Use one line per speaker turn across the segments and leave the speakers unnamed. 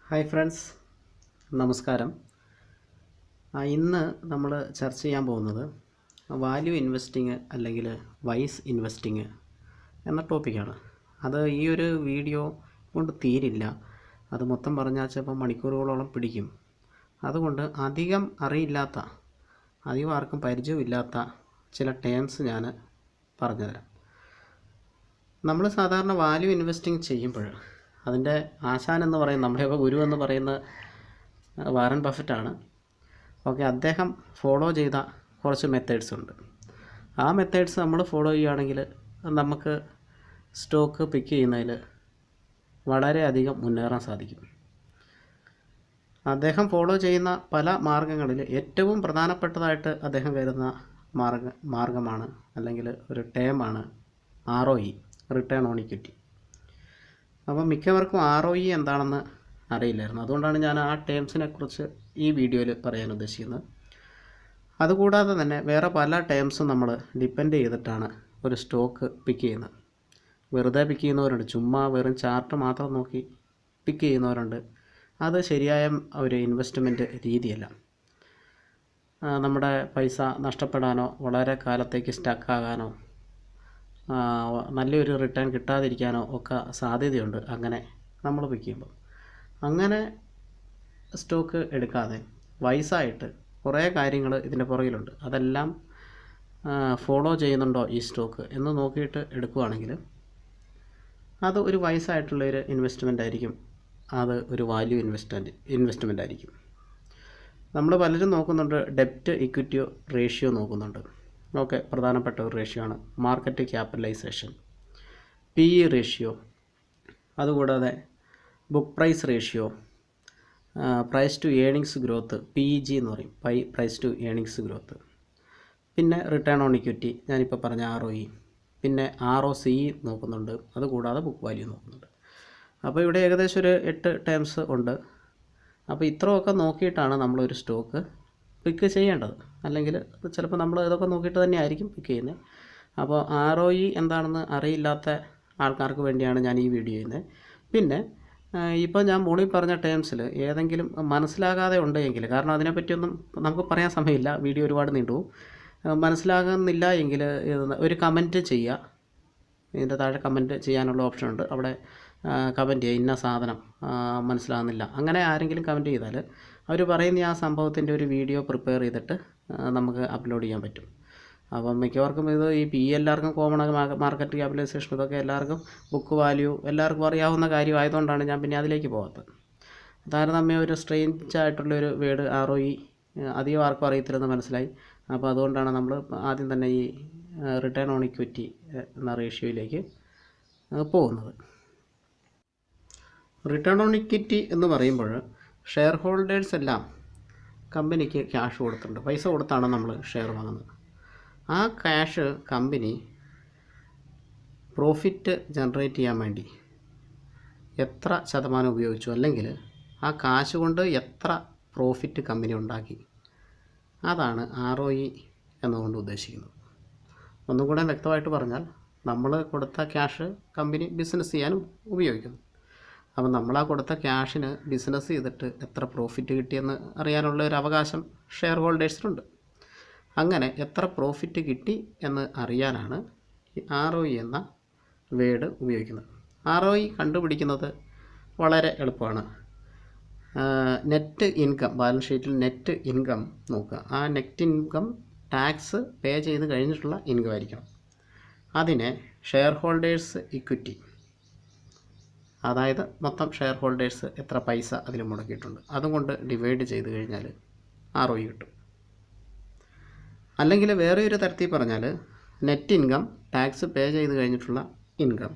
Hi friends, നമസ്കാരം. ഇന്ന് നമ്മൾ ചർച്ച ചെയ്യാൻ പോകുന്നത് വാല്യൂ ഇൻവെസ്റ്റിങ് അല്ലെങ്കിൽ വൈസ് ഇൻവെസ്റ്റിങ് എന്ന ടോപ്പിക്കാണ്. അത് ഈ ഒരു വീഡിയോ കൊണ്ട് തീരില്ല. അത് മൊത്തം പറഞ്ഞാൽ ചിലപ്പോൾ മണിക്കൂറുകളോളം പിടിക്കും. അതുകൊണ്ട് അധികം ആർക്കും പരിചയമില്ലാത്ത ചില ടേംസ് ഞാൻ പറഞ്ഞുതരാം. നമ്മൾ സാധാരണ വാല്യൂ ഇൻവെസ്റ്റിങ് ചെയ്യുമ്പോൾ അതിൻ്റെ ആശാൻ എന്ന് പറയുന്ന നമ്മുടെയൊക്കെ ഗുരു എന്ന് പറയുന്ന വാറൻ ബഫറ്റാണ്. അദ്ദേഹം ഫോളോ ചെയ്ത കുറച്ച് മെത്തേഡ്സ് ഉണ്ട്. ആ മെത്തേഡ്സ് നമ്മൾ ഫോളോ ചെയ്യുകയാണെങ്കിൽ നമുക്ക് സ്റ്റോക്ക് പിക്ക് ചെയ്യുന്നതിൽ വളരെയധികം മുന്നേറാൻ സാധിക്കും. അദ്ദേഹം ഫോളോ ചെയ്യുന്ന പല മാർഗങ്ങളിൽ ഏറ്റവും പ്രധാനപ്പെട്ടതായിട്ട് അദ്ദേഹം കരുതുന്ന മാർഗമാണ് അല്ലെങ്കിൽ ഒരു ടേമാണ് ROE, റിട്ടേൺ ഓൺ ഇക്വിറ്റി. അപ്പോൾ മിക്കവർക്കും ROE എന്താണെന്ന് അറിയില്ലായിരുന്നു. അതുകൊണ്ടാണ് ഞാൻ ആ ടേംസിനെ കുറിച്ച് ഈ വീഡിയോയിൽ പറയാൻ ഉദ്ദേശിക്കുന്നത്. അതുകൂടാതെ തന്നെ വേറെ പല ടേംസും നമ്മൾ ഡിപ്പെൻഡ് ചെയ്തിട്ടാണ് ഒരു സ്റ്റോക്ക് പിക്ക് ചെയ്യുന്നത്. വെറുതെ പിക്ക് ചെയ്യുന്നവരുണ്ട്, ചുമ്മാ വെറും ചാർട്ട് മാത്രം നോക്കി പിക്ക് ചെയ്യുന്നവരുണ്ട്. അത് ശരിയായ ഒരു ഇൻവെസ്റ്റ്മെൻറ്റ് രീതിയല്ല. നമ്മുടെ പൈസ നഷ്ടപ്പെടാനോ വളരെ കാലത്തേക്ക് സ്റ്റക്കാകാനോ നല്ലൊരു റിട്ടേൺ കിട്ടാതിരിക്കാനോ ഒക്കെ സാധ്യതയുണ്ട് അങ്ങനെ നമ്മൾ പിക്ക് ചെയ്യുമ്പോൾ. അങ്ങനെ സ്റ്റോക്ക് എടുക്കാതെ വൈസായിട്ട് കുറേ കാര്യങ്ങൾ ഇതിൻ്റെ പുറകിലുണ്ട്. അതെല്ലാം ഫോളോ ചെയ്യുന്നുണ്ടോ ഈ സ്റ്റോക്ക് എന്ന് നോക്കിയിട്ട് എടുക്കുകയാണെങ്കിൽ അത് ഒരു വൈസായിട്ടുള്ളൊരു ഇൻവെസ്റ്റ്മെൻ്റ് ആയിരിക്കും. അത് ഒരു വാല്യൂ ഇൻവെസ്റ്റ്മെൻ്റ് ആയിരിക്കും. നമ്മൾ പലരും നോക്കുന്നുണ്ട്, ഡെപ്റ്റ് ഇക്വിറ്റി റേഷ്യോ നോക്കുന്നുണ്ട്. പ്രധാനപ്പെട്ട ഒരു റേഷ്യോ ആണ് മാർക്കറ്റ് ക്യാപിറ്റലൈസേഷൻ, PE റേഷ്യോ, അതുകൂടാതെ book price ratio, price to earnings growth, PEG എന്ന് പറയും, പ്രൈസ് ടു ഏണിങ്സ് ഗ്രോത്ത്, പിന്നെ റിട്ടേൺ ഓൺ ഇക്വിറ്റി, ഞാനിപ്പോൾ പറഞ്ഞ ROE, പിന്നെ ROCE നോക്കുന്നുണ്ട്. അതുകൂടാതെ ബുക്ക് വാല്യൂ നോക്കുന്നുണ്ട്. അപ്പോൾ ഇവിടെ ഏകദേശം ഒരു 8 ടേംസ് ഉണ്ട്. അപ്പോൾ ഇത്രയൊക്കെ നോക്കിയിട്ടാണ് നമ്മളൊരു സ്റ്റോക്ക് പിക്ക് ചെയ്യേണ്ടത്. അല്ലെങ്കിൽ ചിലപ്പോൾ നമ്മൾ ഇതൊക്കെ നോക്കിയിട്ട് തന്നെ ആയിരിക്കും പിക്ക് ചെയ്യുന്നത്. അപ്പോൾ ROE എന്താണെന്ന് അറിയില്ലാത്ത ആൾക്കാർക്ക് വേണ്ടിയാണ് ഞാൻ ഈ വീഡിയോ ചെയ്യുന്നത്. പിന്നെ ഇപ്പോൾ ഞാൻ മുകളിൽ പറഞ്ഞ ടേംസിൽ ഏതെങ്കിലും മനസ്സിലാകാതെ ഉണ്ടെങ്കിൽ, കാരണം അതിനെപ്പറ്റിയൊന്നും നമുക്ക് പറയാൻ സമയമില്ല, വീഡിയോ ഒരുപാട് നീണ്ടുപോകും. മനസ്സിലാകുന്നില്ല എങ്കിൽ ഒരു കമൻറ്റ് ചെയ്യുക. ഇതിൻ്റെ താഴെ കമൻറ്റ് ചെയ്യാനുള്ള ഓപ്ഷൻ ഉണ്ട്. അവിടെ കമൻറ്റ് ചെയ്യുക, ഇന്ന സാധനം മനസ്സിലാകുന്നില്ല. അങ്ങനെ ആരെങ്കിലും കമൻറ്റ് ചെയ്താൽ അവർ പറയുന്ന ആ സംഭവത്തിൻ്റെ ഒരു വീഡിയോ പ്രിപ്പയർ ചെയ്തിട്ട് നമുക്ക് അപ്ലോഡ് ചെയ്യാൻ പറ്റും. അപ്പം മിക്കവർക്കും ഇത് ഈ PE എല്ലാവർക്കും കോമൺ ആയി, മാർക്കറ്റ് ക്യാപിറ്റലൈസേഷൻ ഇതൊക്കെ എല്ലാവർക്കും, ബുക്ക് വാല്യൂ എല്ലാവർക്കും അറിയാവുന്ന കാര്യമായതുകൊണ്ടാണ് ഞാൻ പിന്നെ അതിലേക്ക് പോകാത്തത്. താരതമ്യം ഒരു സ്ട്രെയിഞ്ച് ആയിട്ടുള്ളൊരു വേർഡ് ROE അധികം ആർക്കും അറിയത്തില്ലെന്ന് മനസ്സിലായി. അപ്പോൾ അതുകൊണ്ടാണ് നമ്മൾ ആദ്യം തന്നെ ഈ റിട്ടേൺ ഓൺ ഇക്വിറ്റി എന്ന റേഷ്യോയിലേക്ക് പോകുന്നത്. റിട്ടേൺ ഓൺ ഇക്വിറ്റി എന്ന് പറയുമ്പോൾ ഷെയർ ഹോൾഡേഴ്സ് എല്ലാം കമ്പനിക്ക് ക്യാഷ് കൊടുത്തിട്ടുണ്ട്. പൈസ കൊടുത്താണ് നമ്മൾ ഷെയർ വാങ്ങുന്നത്. ആ ക്യാഷ് കമ്പനി പ്രോഫിറ്റ് ജനറേറ്റ് ചെയ്യാൻ വേണ്ടി എത്ര ശതമാനം ഉപയോഗിച്ചു, അല്ലെങ്കിൽ ആ കാശ് കൊണ്ട് എത്ര പ്രോഫിറ്റ് കമ്പനി ഉണ്ടാക്കി, അതാണ് ROE എന്നുകൊണ്ട് ഉദ്ദേശിക്കുന്നത്. ഒന്നും കൂടെ വ്യക്തമായിട്ട് പറഞ്ഞാൽ, നമ്മൾ കൊടുത്ത ക്യാഷ് കമ്പനി ബിസിനസ് ചെയ്യാനും ഉപയോഗിക്കുന്നു. അപ്പം നമ്മൾ ആ കൊടുത്ത ക്യാഷിന് ബിസിനസ് ചെയ്തിട്ട് എത്ര പ്രോഫിറ്റ് കിട്ടിയെന്ന് അറിയാനുള്ള ഒരു അവകാശം ഷെയർ ഹോൾഡേഴ്സിനുണ്ട്. അങ്ങനെ എത്ര പ്രോഫിറ്റ് കിട്ടി എന്ന് അറിയാനാണ് ഈ ROE എന്ന വേർഡ് ഉപയോഗിക്കുന്നത്. ROE കണ്ടുപിടിക്കുന്നത് വളരെ എളുപ്പമാണ്. നെറ്റ് ഇൻകം, ബാലൻസ് ഷീറ്റിൽ നെറ്റ് ഇൻകം നോക്കുക. ആ നെറ്റ് ഇൻകം ടാക്സ് പേ ചെയ്ത് കഴിഞ്ഞിട്ടുള്ള ഇൻകം ആയിരിക്കണം. അതിനെ ഷെയർ ഹോൾഡേഴ്സ് ഇക്വിറ്റി, അതായത് മൊത്തം ഷെയർ ഹോൾഡേഴ്സ് എത്ര പൈസ അതിൽ മുടക്കിയിട്ടുണ്ട്, അതുകൊണ്ട് ഡിവൈഡ് ചെയ്ത് കഴിഞ്ഞാൽ ROE കിട്ടും. അല്ലെങ്കിൽ വേറെ ഒരു തരത്തിൽ പറഞ്ഞാൽ, നെറ്റ് ഇൻകം ടാക്സ് പേ ചെയ്ത് കഴിഞ്ഞിട്ടുള്ള ഇൻകം,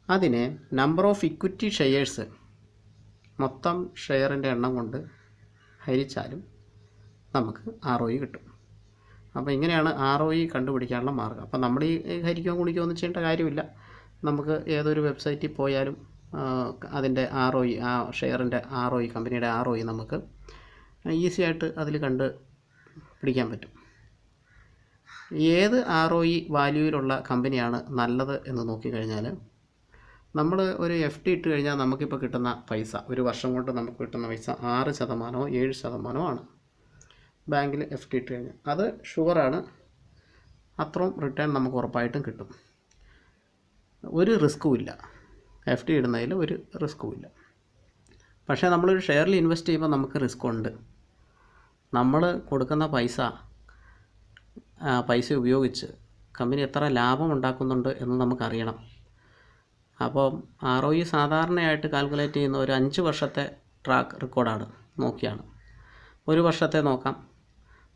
അതിനെ നമ്പർ ഓഫ് ഇക്വിറ്റി ഷെയർസ്, മൊത്തം ഷെയറിൻ്റെ എണ്ണം കൊണ്ട് ഹരിച്ചാലും നമുക്ക് ROE കിട്ടും. അപ്പോൾ ഇങ്ങനെയാണ് ROE കണ്ടുപിടിക്കാനുള്ള മാർഗ്ഗം. അപ്പോൾ നമ്മൾ ഈ ഹരിക്കുകയോ ഗുണിക്കുകയോ ഒന്നും ചെയ്യേണ്ട കാര്യമില്ല. നമുക്ക് ഏതൊരു വെബ്സൈറ്റിൽ പോയാലും അതിൻ്റെ ROE, ആ ഷെയറിൻ്റെ ROE, കമ്പനിയുടെ ROE നമുക്ക് ഈസി ആയിട്ട് അതിൽ കണ്ട് പിടിക്കാൻ പറ്റും. ഏത് ROE വാല്യൂയിലുള്ള കമ്പനിയാണ് നല്ലത് എന്ന് നോക്കിക്കഴിഞ്ഞാൽ നമ്മൾ ഒരു FD ഇട്ട് കഴിഞ്ഞാൽ നമുക്കിപ്പോൾ കിട്ടുന്ന പൈസ, ഒരു വർഷം കൊണ്ട് നമുക്ക് കിട്ടുന്ന പൈസ 6%, 7% ആണ്. ബാങ്കിൽ FD ഇട്ട് കഴിഞ്ഞാൽ അത് ഷുവറാണ്, അത്രയും റിട്ടേൺ നമുക്ക് ഉറപ്പായിട്ടും കിട്ടും. ഒരു റിസ്ക്കും ഇല്ല, FD ഇടുന്നതിൽ ഒരു റിസ്ക്കും ഇല്ല. പക്ഷേ നമ്മളൊരു ഷെയറിൽ ഇൻവെസ്റ്റ് ചെയ്യുമ്പോൾ നമുക്ക് റിസ്ക് ഉണ്ട്. നമ്മൾ കൊടുക്കുന്ന പൈസ ഉപയോഗിച്ച് കമ്പനി എത്ര ലാഭം ഉണ്ടാക്കുന്നുണ്ട് എന്ന് നമുക്കറിയണം. അപ്പം ROE സാധാരണയായിട്ട് കാൽക്കുലേറ്റ് ചെയ്യുന്ന ഒരു 5 വർഷത്തെ ട്രാക്ക് റെക്കോർഡാണ് നോക്കിയാണ്. ഒരു വർഷത്തെ നോക്കാം,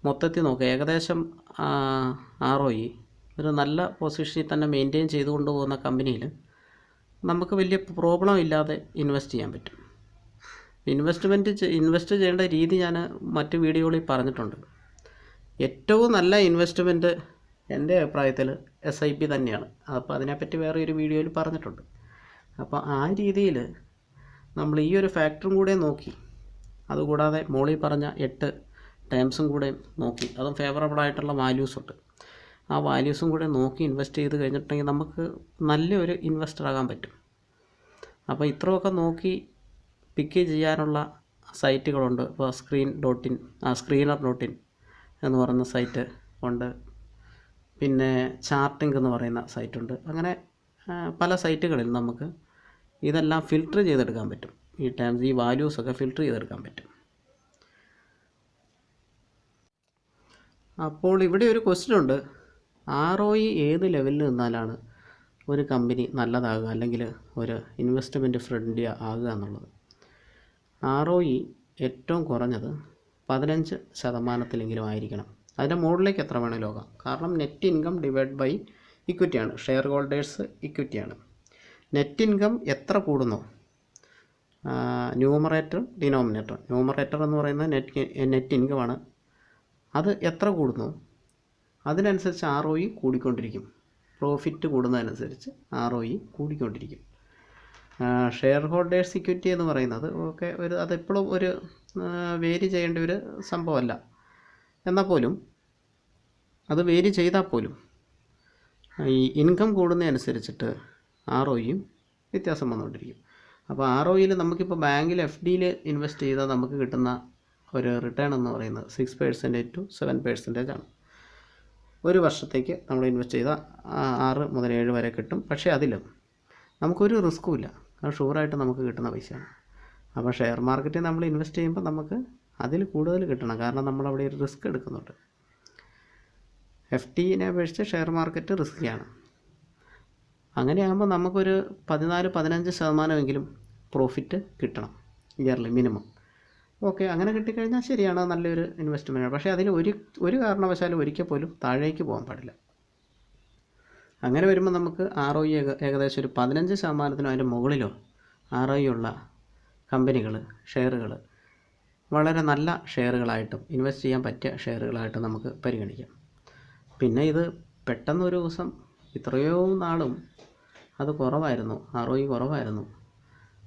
മൊത്തത്തിൽ നോക്കാം. ഏകദേശം ROE ഒരു നല്ല പൊസിഷനിൽ തന്നെ മെയിൻറ്റെയിൻ ചെയ്തുകൊണ്ട് പോകുന്ന കമ്പനിയിൽ നമുക്ക് വലിയ പ്രോബ്ലം ഇല്ലാതെ ഇൻവെസ്റ്റ് ചെയ്യാൻ പറ്റും. ഇൻവെസ്റ്റ് ചെയ്യേണ്ട രീതി ഞാൻ മറ്റ് വീഡിയോകളിൽ പറഞ്ഞിട്ടുണ്ട്. ഏറ്റവും നല്ല ഇൻവെസ്റ്റ്മെൻറ്റ് എൻ്റെ അഭിപ്രായത്തിൽ SIP തന്നെയാണ്. അപ്പോൾ അതിനെപ്പറ്റി വേറെ ഒരു വീഡിയോയിൽ പറഞ്ഞിട്ടുണ്ട്. അപ്പോൾ ആ രീതിയിൽ നമ്മൾ ഈ ഒരു ഫാക്ടറും കൂടെ നോക്കി, അതുകൂടാതെ മോളിൽ പറഞ്ഞ 8 ടേംസും കൂടെ നോക്കി, അതും ഫേവറബിളായിട്ടുള്ള വാല്യൂസ് ഉണ്ട്, ആ വാല്യൂസും കൂടെ നോക്കി ഇൻവെസ്റ്റ് ചെയ്ത് കഴിഞ്ഞിട്ടുണ്ടെങ്കിൽ നമുക്ക് നല്ലൊരു ഇൻവെസ്റ്റർ ആകാൻ പറ്റും. അപ്പോൾ ഇത്രയൊക്കെ നോക്കി പിക്ക് ചെയ്യാനുള്ള സൈറ്റുകളുണ്ട്. ഇപ്പോൾ സ്ക്രീനർ.in എന്ന് പറയുന്ന സൈറ്റ് ഉണ്ട്, പിന്നെ ചാർട്ടിംഗ് എന്ന് പറയുന്ന സൈറ്റുണ്ട്. അങ്ങനെ പല സൈറ്റുകളിൽ നമുക്ക് ഇതെല്ലാം ഫിൽട്ടർ ചെയ്തെടുക്കാൻ പറ്റും. ഈ വാല്യൂസൊക്കെ ഫിൽട്ടർ ചെയ്തെടുക്കാൻ പറ്റും. അപ്പോൾ ഇവിടെ ഒരു ക്വസ്റ്റ്യൻ ഉണ്ട്, ROE ഏത് ലെവലിൽ നിന്നാലാണ് ഒരു കമ്പനി നല്ലതാകുക അല്ലെങ്കിൽ ഒരു ഇൻവെസ്റ്റ്മെൻറ്റ് ഫ്രണ്ട്ലി ആകുക എന്നുള്ളത്. ROE ഏറ്റവും കുറഞ്ഞത് 15% ആയിരിക്കണം. അതിൻ്റെ മുകളിലേക്ക് എത്ര വേണമെങ്കിലും ആകാം. കാരണം നെറ്റ് ഇൻകം ഡിവൈഡ് ബൈ ഇക്വിറ്റിയാണ്, ഷെയർ ഹോൾഡേഴ്സ് ഇക്വിറ്റിയാണ്. നെറ്റ് ഇൻകം എത്ര കൂടുന്നു, ന്യൂമറേറ്റർ ഡിനോമിനേറ്റർ. ന്യൂമറേറ്റർ എന്ന് പറയുന്നത് നെറ്റ് ഇൻകമാണ്. അത് എത്ര കൂടുന്നു അതിനനുസരിച്ച് ROE കൂടിക്കൊണ്ടിരിക്കും. പ്രോഫിറ്റ് കൂടുന്നതനുസരിച്ച് ROE കൂടിക്കൊണ്ടിരിക്കും. ഷെയർ ഹോൾഡേഴ്സ് ഇക്വിറ്റി എന്ന് പറയുന്നത് അതെപ്പോഴും ഒരു വേരി ചെയ്യേണ്ട ഒരു സംഭവമല്ല. എന്നാൽ പോലും അത് വേരി ചെയ്താൽ പോലും ഈ ഇൻകം കൂടുന്നതനുസരിച്ചിട്ട് ROEയും വ്യത്യാസം വന്നുകൊണ്ടിരിക്കും. അപ്പോൾ ROEയിൽ നമുക്കിപ്പോൾ ബാങ്കിൽ FDയിൽ ഇൻവെസ്റ്റ് ചെയ്താൽ നമുക്ക് കിട്ടുന്ന ഒരു റിട്ടേൺ എന്ന് പറയുന്നത് 6% to 7% ആണ്. ഒരു വർഷത്തേക്ക് നമ്മൾ ഇൻവെസ്റ്റ് ചെയ്താൽ 6 മുതൽ 7 വരെ കിട്ടും. പക്ഷേ അതിലും നമുക്കൊരു റിസ്ക്കും ഇല്ല, അത് ഷുവറായിട്ട് നമുക്ക് കിട്ടുന്ന പൈസയാണ്. അപ്പോൾ ഷെയർ മാർക്കറ്റിൽ നമ്മൾ ഇൻവെസ്റ്റ് ചെയ്യുമ്പോൾ നമുക്ക് അതിൽ കൂടുതൽ കിട്ടണം, കാരണം നമ്മളവിടെ ഒരു റിസ്ക് എടുക്കുന്നുണ്ട്. FDനെ അപേക്ഷിച്ച് ഷെയർ മാർക്കറ്റ് റിസ്ക്കിയാണ്. അങ്ങനെയാകുമ്പോൾ നമുക്കൊരു 14-15% പ്രോഫിറ്റ് കിട്ടണം ഇയർലി മിനിമം. ഓക്കെ, അങ്ങനെ കിട്ടിക്കഴിഞ്ഞാൽ ശരിയാണ്, നല്ലൊരു ഇൻവെസ്റ്റ്മെൻറ്റാണ്. പക്ഷേ അതിൽ ഒരു കാരണവശാലും ഒരിക്കൽ പോലും താഴേക്ക് പോകാൻ പാടില്ല. അങ്ങനെ വരുമ്പോൾ നമുക്ക് ROE ഏകദേശം ഒരു 15%-നും അതിൻ്റെ മുകളിലോ ROE ഉള്ള കമ്പനികൾ, ഷെയറുകൾ വളരെ നല്ല ഷെയറുകളായിട്ടും ഇൻവെസ്റ്റ് ചെയ്യാൻ പറ്റിയ ഷെയറുകളായിട്ടും നമുക്ക് പരിഗണിക്കാം. പിന്നെ ഇത് പെട്ടെന്നൊരു ദിവസം ഇത്രയോ നാളും അത് കുറവായിരുന്നു, ROE കുറവായിരുന്നു,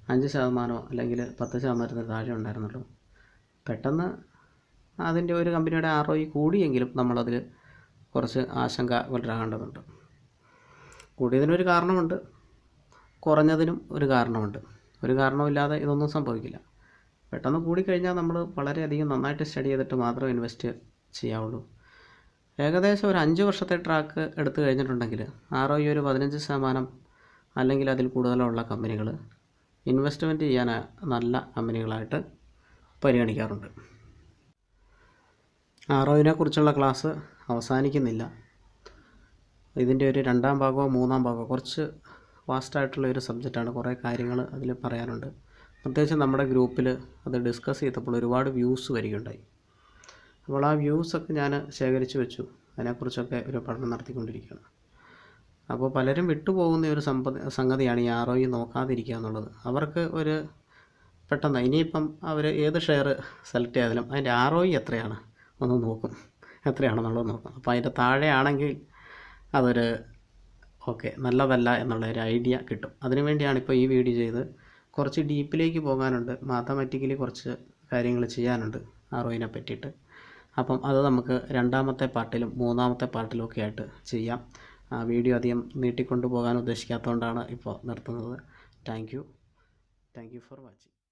5% അല്ലെങ്കിൽ 10% താഴെ ഉണ്ടായിരുന്നുള്ളൂ. പെട്ടെന്ന് അതിൻ്റെ ഒരു കമ്പനിയുടെ ROE കൂടിയെങ്കിലും നമ്മളതിൽ കുറച്ച് ആശങ്ക വളരാകേണ്ടതുണ്ട്. കൂടിയതിനൊരു കാരണമുണ്ട്, കുറഞ്ഞതിനും ഒരു കാരണമുണ്ട്. ഒരു കാരണമില്ലാതെ ഇതൊന്നും സംഭവിക്കില്ല. പെട്ടെന്ന് കൂടിക്കഴിഞ്ഞാൽ നമ്മൾ വളരെയധികം നന്നായിട്ട് സ്റ്റഡി ചെയ്തിട്ട് മാത്രമേ ഇൻവെസ്റ്റ് ചെയ്യാവുള്ളൂ. ഏകദേശം ഒരു 5 വർഷത്തെ ട്രാക്ക് എടുത്തു കഴിഞ്ഞിട്ടുണ്ടെങ്കിൽ ROE ഒരു 15% അല്ലെങ്കിൽ അതിൽ കൂടുതലുള്ള കമ്പനികൾ ഇൻവെസ്റ്റ്മെൻറ്റ് ചെയ്യാൻ നല്ല കമ്പനികളായിട്ട് പരിഗണിക്കാറുണ്ട്. ROEനെ കുറിച്ചുള്ള ക്ലാസ് അവസാനിക്കുന്നില്ല. ഇതിൻ്റെ ഒരു 2ാം ഭാഗമോ 3ാം ഭാഗമോ കുറച്ച് വാസ്റ്റായിട്ടുള്ള ഒരു സബ്ജക്റ്റാണ്. കുറേ കാര്യങ്ങൾ അതിൽ പറയാനുണ്ട്. പ്രത്യേകിച്ച് നമ്മുടെ ഗ്രൂപ്പിൽ അത് ഡിസ്കസ് ചെയ്തപ്പോൾ ഒരുപാട് വ്യൂസ് വരികയുണ്ടായി. അപ്പോൾ ആ വ്യൂസൊക്കെ ഞാൻ ശേഖരിച്ച് വെച്ചു. അതിനെക്കുറിച്ചൊക്കെ ഒരു പഠനം നടത്തിക്കൊണ്ടിരിക്കുകയാണ്. അപ്പോൾ പലരും വിട്ടുപോകുന്ന ഒരു സംഗതിയാണ് ഈ ROE നോക്കാതിരിക്കുക എന്നുള്ളത്. അവർക്ക് ഒരു പെട്ടെന്ന് ഇനിയിപ്പം അവർ ഏത് ഷെയർ സെലക്ട് ചെയ്താലും അതിൻ്റെ ROE എത്രയാണ് ഒന്ന് നോക്കും, എത്രയാണെന്നുള്ളത് നോക്കും. അപ്പോൾ അതിൻ്റെ താഴെയാണെങ്കിൽ അതൊരു ഓക്കെ നല്ലതല്ല എന്നുള്ളൊരു ഐഡിയ കിട്ടും. അതിനുവേണ്ടിയാണ് ഇപ്പോൾ ഈ വീഡിയോ ചെയ്ത്. കുറച്ച് ഡീപ്പിലേക്ക് പോകാനുണ്ട്, മാത്തമാറ്റിക്കലി കുറച്ച് കാര്യങ്ങൾ ചെയ്യാനുണ്ട് ROEനെ പറ്റിയിട്ട്. അപ്പം അത് നമുക്ക് 2ാമത്തെ പാർട്ടിലും 3ാമത്തെ പാർട്ടിലും ഒക്കെ ആയിട്ട് ചെയ്യാം. വീഡിയോ അധികം നീട്ടിക്കൊണ്ടു പോകാൻ ഉദ്ദേശിക്കാത്തതുകൊണ്ടാണ് ഇപ്പോൾ നിർത്തുന്നത്. Thank you for watching.